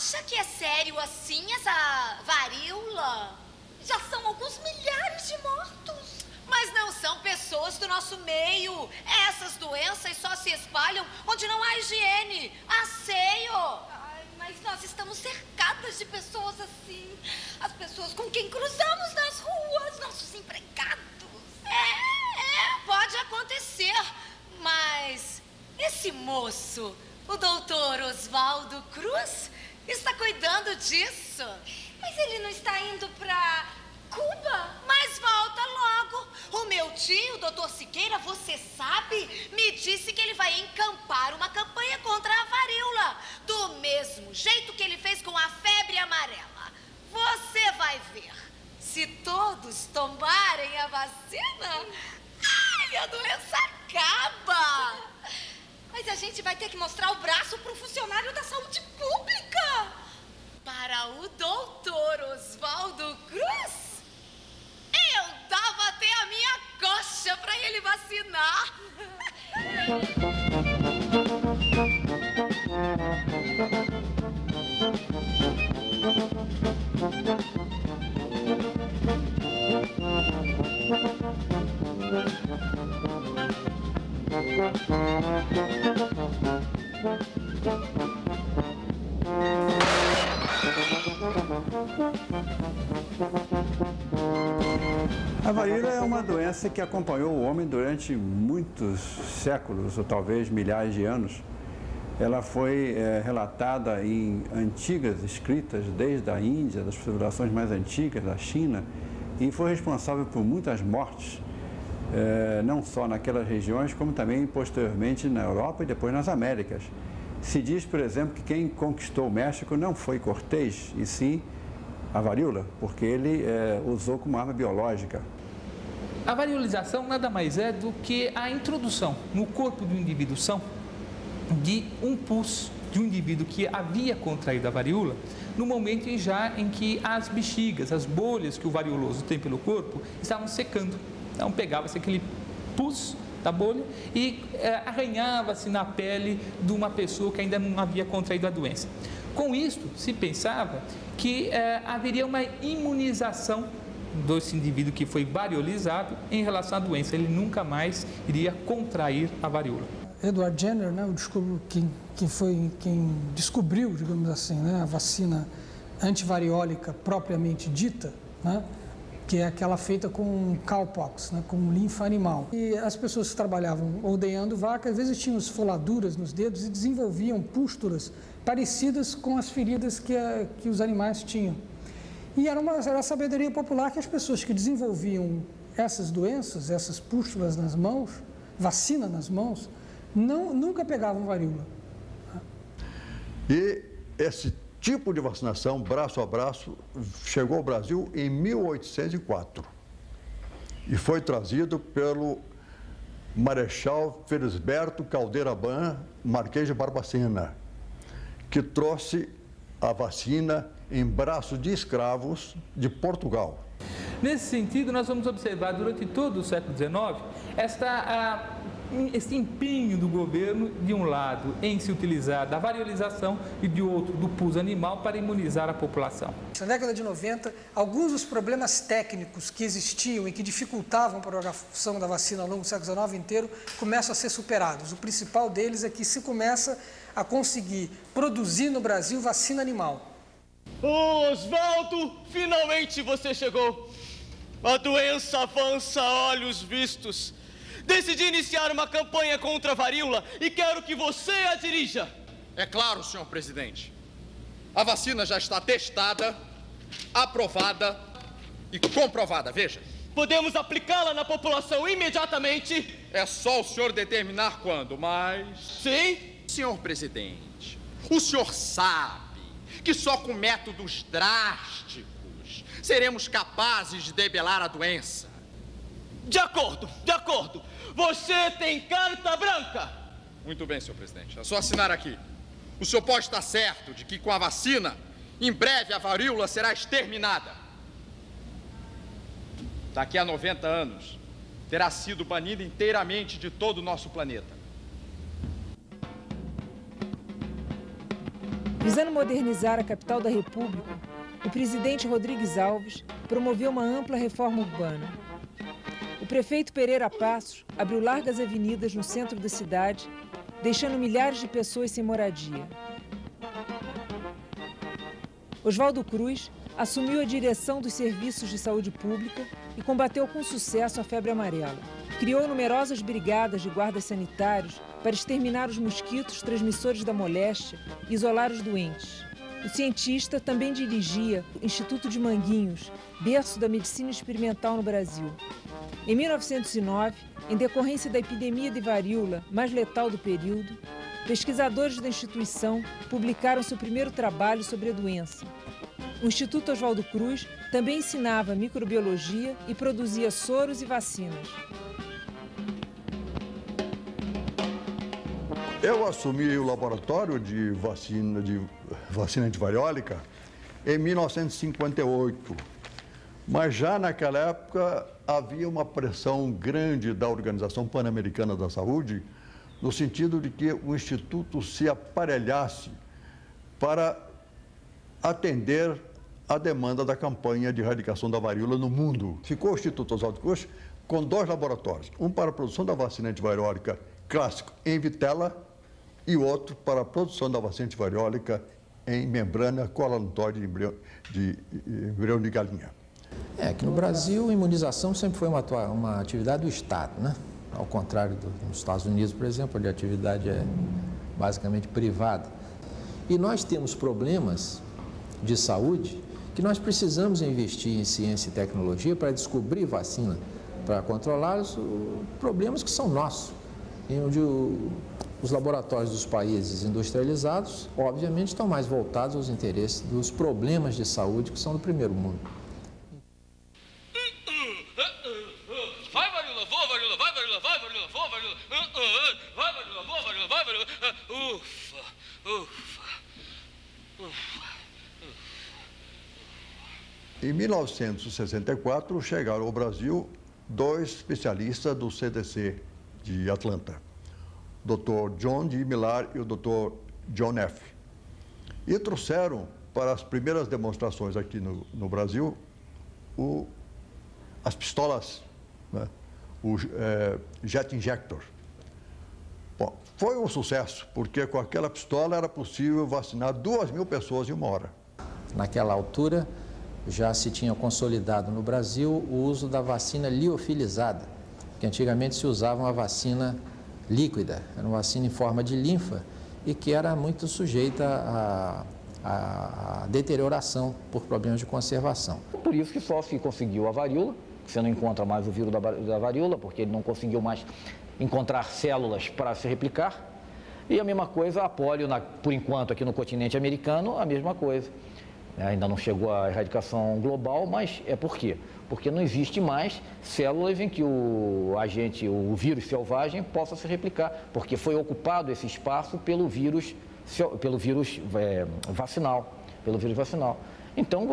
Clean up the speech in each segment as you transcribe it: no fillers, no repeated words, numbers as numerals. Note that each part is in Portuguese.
acha que é sério assim essa varíola? Já são alguns milhares de mortos. Mas não são pessoas do nosso meio. Essas doenças só se espalham onde não há higiene, asseio. Ai, mas nós estamos cercadas de pessoas assim. As pessoas com quem cruzamos nas ruas, nossos empregados. Pode acontecer. Mas esse moço, o doutor Oswaldo Cruz, está cuidando disso. Mas ele não está indo para Cuba? Mas volta logo. O meu tio, o doutor Siqueira, você sabe, me disse que ele vai encampar uma campanha contra a varíola, do mesmo jeito que ele fez com a febre amarela. Você vai ver. Se todos tomarem a vacina, a doença acaba. Mas a gente vai ter que mostrar o braço para o funcionário da saúde pública. Para o doutor Oswaldo Cruz, eu dava até a minha coxa para ele vacinar. A varíola é uma doença que acompanhou o homem durante muitos séculos, ou talvez milhares de anos. Ela foi relatada em antigas escritas desde a Índia, das civilizações mais antigas, da China, e foi responsável por muitas mortes, não só naquelas regiões, como também posteriormente na Europa e depois nas Américas. Se diz, por exemplo, que quem conquistou o México não foi Cortés, e sim a varíola, porque ele usou como arma biológica. A variolização nada mais é do que a introdução no corpo do indivíduo são de um pus de um indivíduo que havia contraído a varíola no momento em que as bexigas, as bolhas que o varioloso tem pelo corpo estavam secando. Então pegava-se aquele pus da bolha e arranhava-se na pele de uma pessoa que ainda não havia contraído a doença. Com isto, se pensava que haveria uma imunização desse indivíduo que foi variolizado em relação à doença. Ele nunca mais iria contrair a varíola. Edward Jenner, né, quem descobriu, digamos assim, né, a vacina antivariólica propriamente dita, né, que é aquela feita com cowpox, né, com linfa animal. E as pessoas que trabalhavam ordenhando vaca, às vezes tinham esfoladuras nos dedos e desenvolviam pústulas parecidas com as feridas que os animais tinham. E era a sabedoria popular que as pessoas que desenvolviam essas doenças, essas pústulas nas mãos, vacina nas mãos, nunca pegavam varíola. E esse tipo de vacinação, braço a braço, chegou ao Brasil em 1804 e foi trazido pelo Marechal Felisberto Caldeira Bam, Marquês de Barbacena, que trouxe a vacina em braços de escravos de Portugal. Nesse sentido, nós vamos observar durante todo o século XIX esse empenho do governo, de um lado, em se utilizar da variolização e de outro, do pus animal para imunizar a população. Na década de 90, alguns dos problemas técnicos que existiam e que dificultavam a propagação da vacina ao longo do século XIX inteiro começam a ser superados. O principal deles é que se começa a conseguir produzir no Brasil vacina animal. Oswaldo, finalmente você chegou. A doença avança a olhos vistos. Decidi iniciar uma campanha contra a varíola e quero que você a dirija. É claro, senhor presidente. A vacina já está testada, aprovada e comprovada, veja. Podemos aplicá-la na população imediatamente? É só o senhor determinar quando, mas... Sim? Senhor presidente, o senhor sabe que só com métodos drásticos seremos capazes de debelar a doença. De acordo, de acordo. Você tem carta branca. Muito bem, senhor presidente. É só assinar aqui. O senhor pode estar certo de que com a vacina, em breve a varíola será exterminada. Daqui a 90 anos, terá sido banida inteiramente de todo o nosso planeta. Visando modernizar a capital da República, o presidente Rodrigues Alves promoveu uma ampla reforma urbana. O prefeito Pereira Passos abriu largas avenidas no centro da cidade, deixando milhares de pessoas sem moradia. Oswaldo Cruz assumiu a direção dos serviços de saúde pública e combateu com sucesso a febre amarela. Criou numerosas brigadas de guardas sanitários para exterminar os mosquitos transmissores da moléstia e isolar os doentes. O cientista também dirigia o Instituto de Manguinhos, berço da medicina experimental no Brasil. Em 1909, em decorrência da epidemia de varíola, mais letal do período, pesquisadores da instituição publicaram seu primeiro trabalho sobre a doença. O Instituto Oswaldo Cruz também ensinava microbiologia e produzia soros e vacinas. Eu assumi o laboratório de vacina antivariólica em 1958, mas já naquela época havia uma pressão grande da Organização Pan-Americana da Saúde, no sentido de que o Instituto se aparelhasse para atender a demanda da campanha de erradicação da varíola no mundo. Ficou o Instituto Oswaldo Cruz com 2 laboratórios, um para a produção da vacina antivariólica clássica em vitela e outro para a produção da vacina antivariólica em membrana colanutória de embrião de galinha. Aqui no Brasil, a imunização sempre foi uma atividade do Estado, né? Ao contrário dos Estados Unidos, por exemplo, onde a atividade é basicamente privada. E nós temos problemas de saúde que nós precisamos investir em ciência e tecnologia para descobrir vacina, para controlar os problemas que são nossos, em onde os laboratórios dos países industrializados, obviamente, estão mais voltados aos interesses dos problemas de saúde que são do primeiro mundo. Vai, varíola, vou, varíola, vai, varíola, vai, varíola, vou, varíola, vai, varíola, vou, varíola, vai, varíola, ufa, ufa, ufa. Em 1964, chegaram ao Brasil 2 especialistas do CDC de Atlanta, o Dr. John D. Millar e o Dr. John F. E trouxeram para as primeiras demonstrações aqui no Brasil as pistolas, né? O jet injector. Bom, foi um sucesso, porque com aquela pistola era possível vacinar 2.000 pessoas em 1 hora. Naquela altura, já se tinha consolidado no Brasil o uso da vacina liofilizada, que antigamente se usava uma vacina líquida, era uma vacina em forma de linfa e que era muito sujeita à deterioração por problemas de conservação. Por isso que só se conseguiu a varíola, você não encontra mais o vírus da varíola, porque ele não conseguiu mais encontrar células para se replicar. E a mesma coisa a polio, por enquanto, aqui no continente americano, a mesma coisa. Ainda não chegou à erradicação global, mas é por quê? Porque não existe mais células em que o vírus selvagem possa se replicar, porque foi ocupado esse espaço pelo vírus vacinal. Então,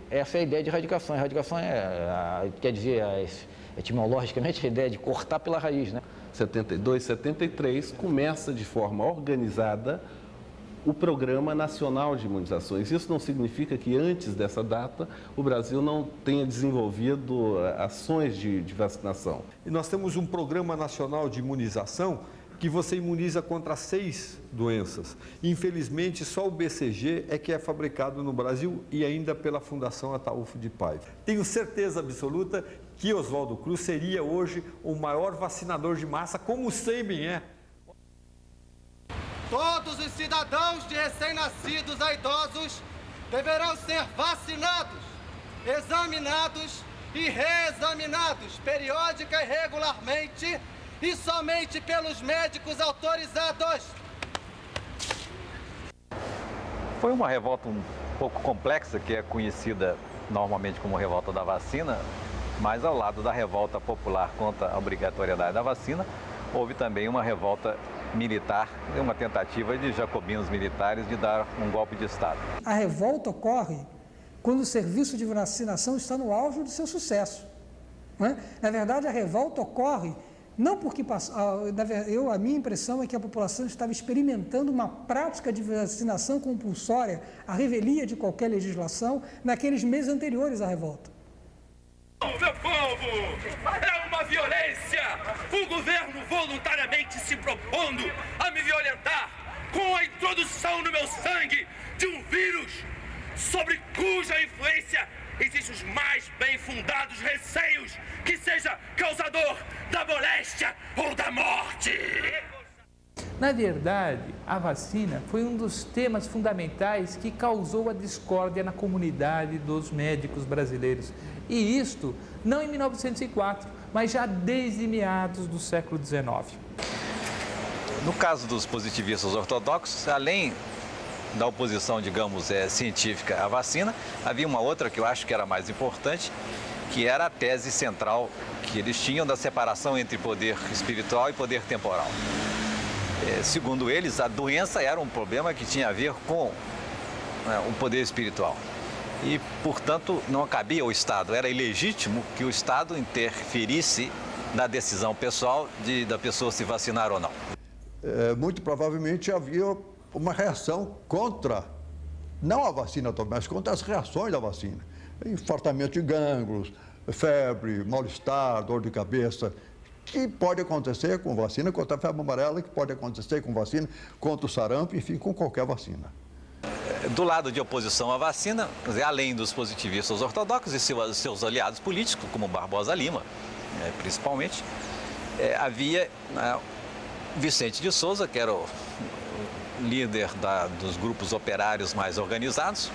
essa é a ideia de erradicação. A erradicação quer dizer, etimologicamente, a ideia de cortar pela raiz, né? 72, 73, começa de forma organizada o Programa Nacional de Imunizações. Isso não significa que antes dessa data o Brasil não tenha desenvolvido ações de vacinação. E nós temos um Programa Nacional de Imunização que você imuniza contra 6 doenças. Infelizmente, só o BCG é que é fabricado no Brasil e ainda pela Fundação Ataulfo de Paiva. Tenho certeza absoluta que Oswaldo Cruz seria hoje o maior vacinador de massa, como o Seiben é. Todos os cidadãos de recém-nascidos a idosos deverão ser vacinados, examinados e reexaminados periódica e regularmente e somente pelos médicos autorizados. Foi uma revolta um pouco complexa, que é conhecida normalmente como revolta da vacina, mas ao lado da revolta popular contra a obrigatoriedade da vacina, houve também uma revolta militar, uma tentativa de jacobinos militares de dar um golpe de Estado. A revolta ocorre quando o serviço de vacinação está no auge do seu sucesso, não é? Na verdade, a revolta ocorre Não porque a minha impressão é que a população estava experimentando uma prática de vacinação compulsória, a revelia de qualquer legislação, naqueles meses anteriores à revolta. Meu povo, é uma violência! O governo voluntariamente se propondo a me violentar com a introdução no meu sangue de um vírus sobre cuja influência existem os mais bem fundados receios que seja causador da moléstia ou da morte. Na verdade, a vacina foi um dos temas fundamentais que causou a discórdia na comunidade dos médicos brasileiros. E isto não em 1904, mas já desde meados do século XIX. No caso dos positivistas ortodoxos, além da oposição, digamos, científica à vacina, havia uma outra que eu acho que era mais importante, que era a tese central que eles tinham da separação entre poder espiritual e poder temporal. Segundo eles, a doença era um problema que tinha a ver com o poder espiritual. E, portanto, não cabia ao Estado, era ilegítimo que o Estado interferisse na decisão pessoal da pessoa se vacinar ou não. Muito provavelmente havia uma reação contra, não a vacina, mas contra as reações da vacina. Infartamento de gânglios, febre, mal-estar, dor de cabeça, que pode acontecer com vacina contra a febre amarela, que pode acontecer com vacina contra o sarampo, enfim, com qualquer vacina. Do lado de oposição à vacina, além dos positivistas ortodoxos e seus aliados políticos, como Barbosa Lima, principalmente, havia Vicente de Souza, que era o líder dos grupos operários mais organizados,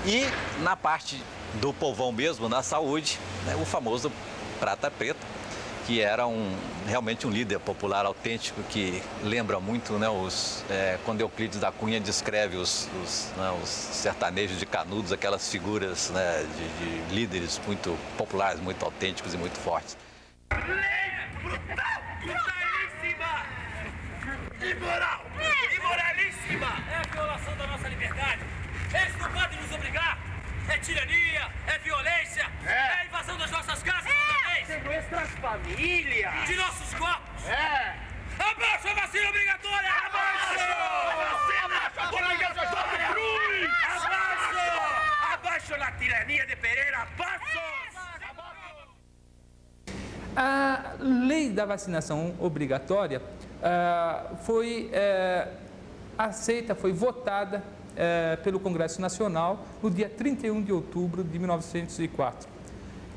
e na parte do povão mesmo, na saúde, o famoso Prata Preta, que era realmente um líder popular autêntico, que lembra muito, quando Euclides da Cunha descreve os sertanejos de Canudos, aquelas figuras de líderes muito populares, muito autênticos e muito fortes. Imoral! Imoralíssima! É a violação da nossa liberdade. Eles não podem nos obrigar. É tirania, é violência, é a invasão das nossas casas também. Sequestro das famílias. De nossos corpos. Abaixo a vacina obrigatória! Abaixo! A vacina obrigatória! Abaixo! Abaixo a tirania de Pereira! Abaixo! A lei da vacinação obrigatória foi aceita, foi votada pelo Congresso Nacional no dia 31 de outubro de 1904.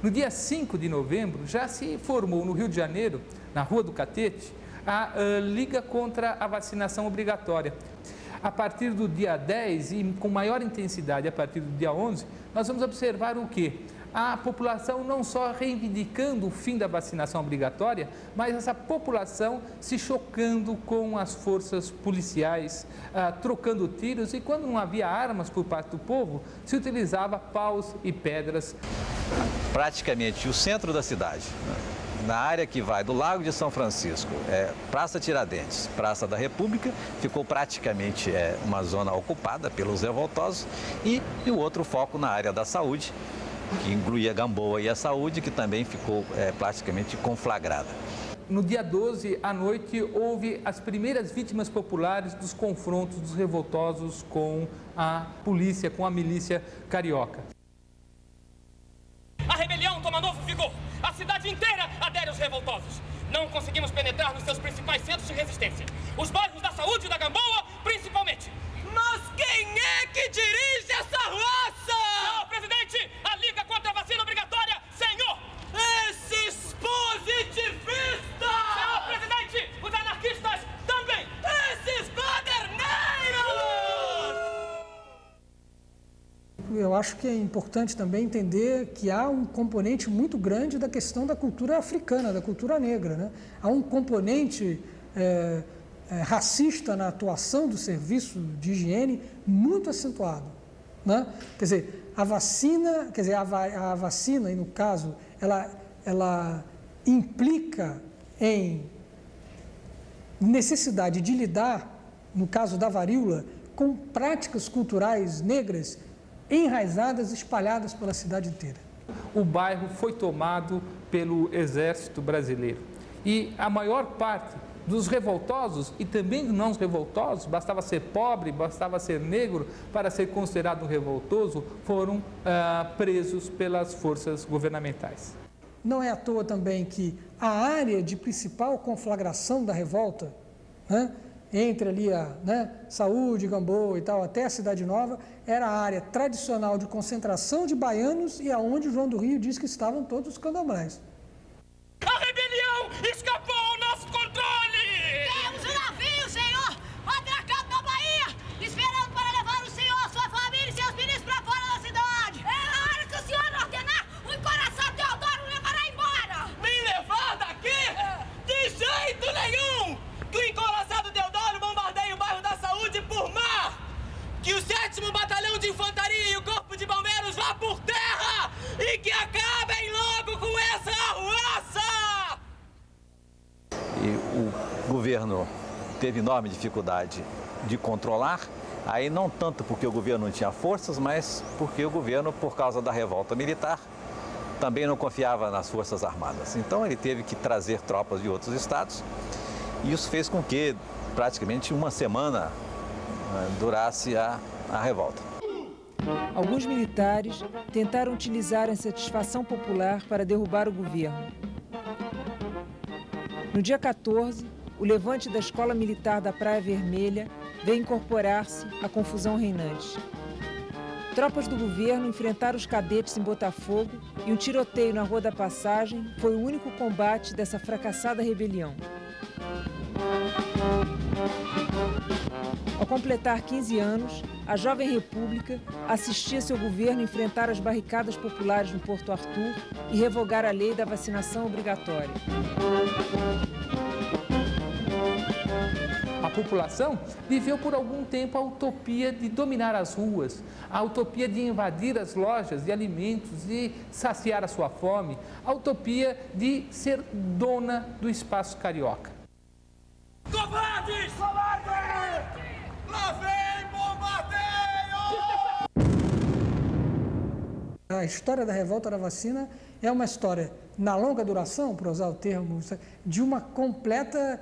No dia 5 de novembro, já se formou no Rio de Janeiro, na Rua do Catete, a Liga contra a Vacinação Obrigatória. A partir do dia 10 e com maior intensidade a partir do dia 11, nós vamos observar o quê? A população não só reivindicando o fim da vacinação obrigatória, mas essa população se chocando com as forças policiais, trocando tiros, e quando não havia armas por parte do povo, se utilizava paus e pedras. Praticamente o centro da cidade, na área que vai do Lago de São Francisco, Praça Tiradentes, Praça da República, ficou praticamente uma zona ocupada pelos revoltosos, e o outro foco na área da saúde, que incluía Gamboa e a saúde, que também ficou praticamente conflagrada. No dia 12, à noite, houve as primeiras vítimas populares dos confrontos dos revoltosos com a polícia, com a milícia carioca. A rebelião toma novo vigor. A cidade inteira adere aos revoltosos. Não conseguimos penetrar nos seus principais centros de resistência. Os bairros da saúde e da Gamboa, principalmente. Mas quem é que dirige essa raça? Senhor presidente, a Liga contra a Vacina Obrigatória, senhor! Esses positivistas! Senhor presidente, os anarquistas também! Esses baderneiros! Eu acho que é importante também entender que há um componente muito grande da questão da cultura africana, da cultura negra, né? Há um componente racista na atuação do serviço de higiene muito acentuado, né? Quer dizer, a vacina, e no caso, ela implica em necessidade de lidar, no caso da varíola, com práticas culturais negras enraizadas, espalhadas pela cidade inteira. O bairro foi tomado pelo exército brasileiro. E a maior parte dos revoltosos e também dos não revoltosos, bastava ser pobre, bastava ser negro para ser considerado um revoltoso, foram presos pelas forças governamentais. Não é à toa também que a área de principal conflagração da revolta, né, entre ali a Saúde, Gamboa e tal, até a Cidade Nova, era a área tradicional de concentração de baianos e aonde João do Rio diz que estavam todos os candomblés. A rebelião escapou ao nosso controle! Temos um navio, senhor, atracado na Bahia, esperando para levar o senhor, sua família e seus ministros para fora da cidade. É a hora que o senhor ordenar, o encoraçado Teodoro levará embora! Me levar daqui? De jeito nenhum! Que o encoraçado Teodoro bombardeie o bairro da Saúde por mar! Que o 7º Batalhão de Infantaria e o Corpo de Bombeiros vá por terra! E que acabem logo com essa arruaça! E o governo teve enorme dificuldade de controlar, aí não tanto porque o governo não tinha forças, mas porque o governo, por causa da revolta militar, também não confiava nas forças armadas. Então ele teve que trazer tropas de outros estados e isso fez com que praticamente uma semana durasse a revolta. Alguns militares tentaram utilizar a insatisfação popular para derrubar o governo. No dia 14, o levante da Escola Militar da Praia Vermelha veio incorporar-se à confusão reinante. Tropas do governo enfrentaram os cadetes em Botafogo e um tiroteio na Rua da Passagem foi o único combate dessa fracassada rebelião. Ao completar 15 anos, a Jovem República assistia seu governo enfrentar as barricadas populares no Porto Arthur e revogar a lei da vacinação obrigatória. A população viveu por algum tempo a utopia de dominar as ruas, a utopia de invadir as lojas de alimentos e saciar a sua fome, a utopia de ser dona do espaço carioca. Covardes! Covardes! Lá vem bombardeio! A história da revolta da vacina é uma história, na longa duração, para usar o termo, de uma completa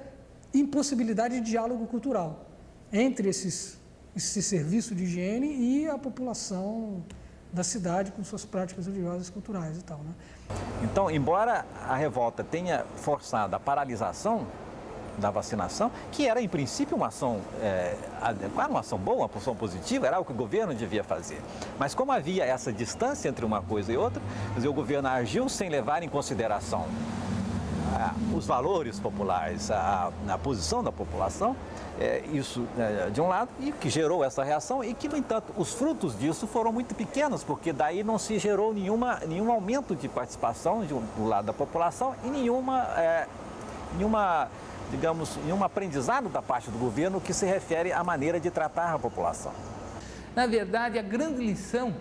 impossibilidade de diálogo cultural entre esse serviço de higiene e a população da cidade com suas práticas religiosas e culturais e tal, né? Então, embora a revolta tenha forçado a paralisação da vacinação, que era em princípio uma ação adequada, uma ação boa, uma ação positiva, era o que o governo devia fazer. Mas como havia essa distância entre uma coisa e outra, quer dizer, o governo agiu sem levar em consideração os valores populares, a posição da população, isso de um lado, e que gerou essa reação e que, no entanto, os frutos disso foram muito pequenos, porque daí não se gerou nenhum aumento de participação do lado da população e nenhum aprendizado da parte do governo que se refere à maneira de tratar a população. Na verdade, a grande lição,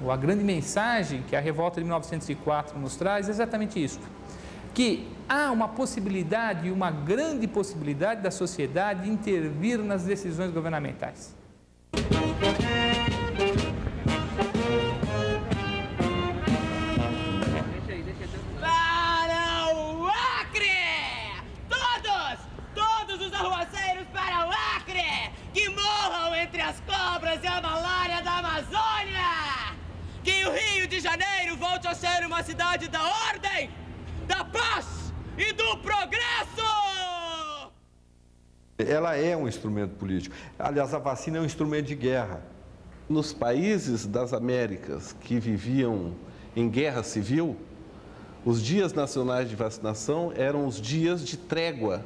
ou a grande mensagem que a revolta de 1904 nos traz é exatamente isso, que há uma possibilidade, uma grande possibilidade da sociedade de intervir nas decisões governamentais. Para o Acre! Todos os arruaceiros para o Acre! Que morram entre as cobras e a malária da Amazônia! Que o Rio de Janeiro volte a ser uma cidade da ordem, da paz e do progresso! Ela é um instrumento político. Aliás, a vacina é um instrumento de guerra. Nos países das Américas que viviam em guerra civil, os dias nacionais de vacinação eram os dias de trégua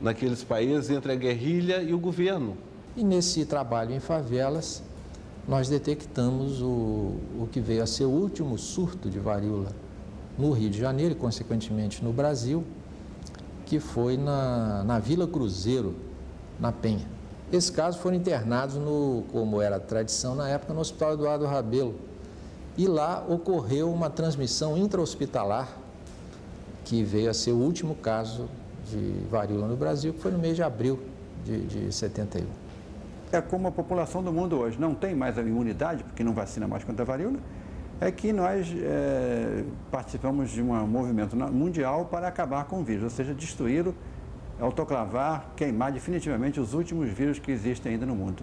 naqueles países entre a guerrilha e o governo. E nesse trabalho em favelas, nós detectamos o que veio a ser o último surto de varíola no Rio de Janeiro e, consequentemente, no Brasil, que foi na Vila Cruzeiro, na Penha. Esses casos foram internados, como era a tradição na época, no Hospital Eduardo Rabelo. E lá ocorreu uma transmissão intra-hospitalar, que veio a ser o último caso de varíola no Brasil, que foi no mês de abril de 71. É como a população do mundo hoje não tem mais a imunidade, porque não vacina mais contra a varíola, é que nós participamos de um movimento mundial para acabar com o vírus, ou seja, destruí-lo, autoclavar, queimar definitivamente os últimos vírus que existem ainda no mundo.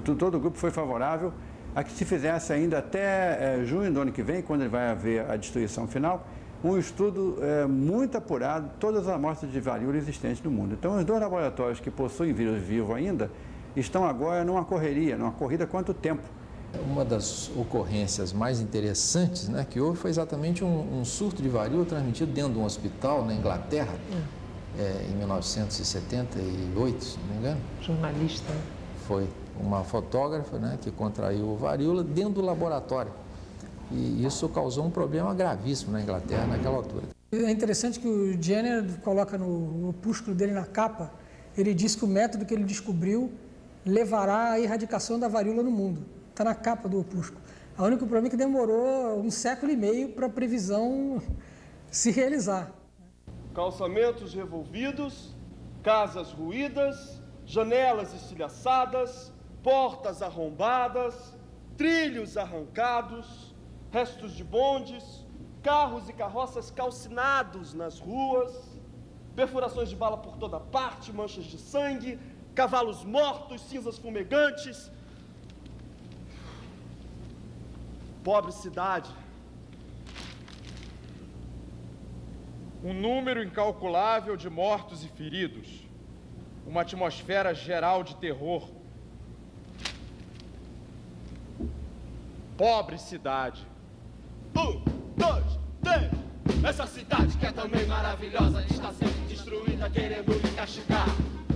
Todo o grupo foi favorável a que se fizesse ainda até junho do ano que vem, quando vai haver a destruição final, um estudo muito apurado, todas as amostras de varíola existentes no mundo. Então, os 2 laboratórios que possuem vírus vivo ainda estão agora numa corrida quanto tempo. Uma das ocorrências mais interessantes, né, que houve foi exatamente um surto de varíola transmitido dentro de um hospital na Inglaterra, em 1978, se não me engano. Jornalista. Foi uma fotógrafa, né, que contraiu varíola dentro do laboratório. E isso causou um problema gravíssimo na Inglaterra naquela altura. É interessante que o Jenner coloca no opúsculo dele na capa, ele diz que o método que ele descobriu levará à erradicação da varíola no mundo. Está na capa do opúsculo. O único problema é que demorou 1,5 séculos para a previsão se realizar. Calçamentos revolvidos, casas ruídas, janelas estilhaçadas, portas arrombadas, trilhos arrancados, restos de bondes, carros e carroças calcinados nas ruas, perfurações de bala por toda parte, manchas de sangue, cavalos mortos, cinzas fumegantes. Pobre cidade. Um número incalculável de mortos e feridos. Uma atmosfera geral de terror. Pobre cidade. 1, 2, 3. Essa cidade que é também maravilhosa está sendo destruída, querendo me castigar.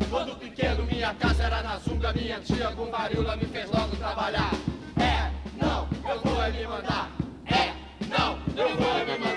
Quando pequeno, minha casa era na Zunga, minha tia com varíola me fez logo trabalhar. Não, eu vou me mandar. Não, eu vou me mandar.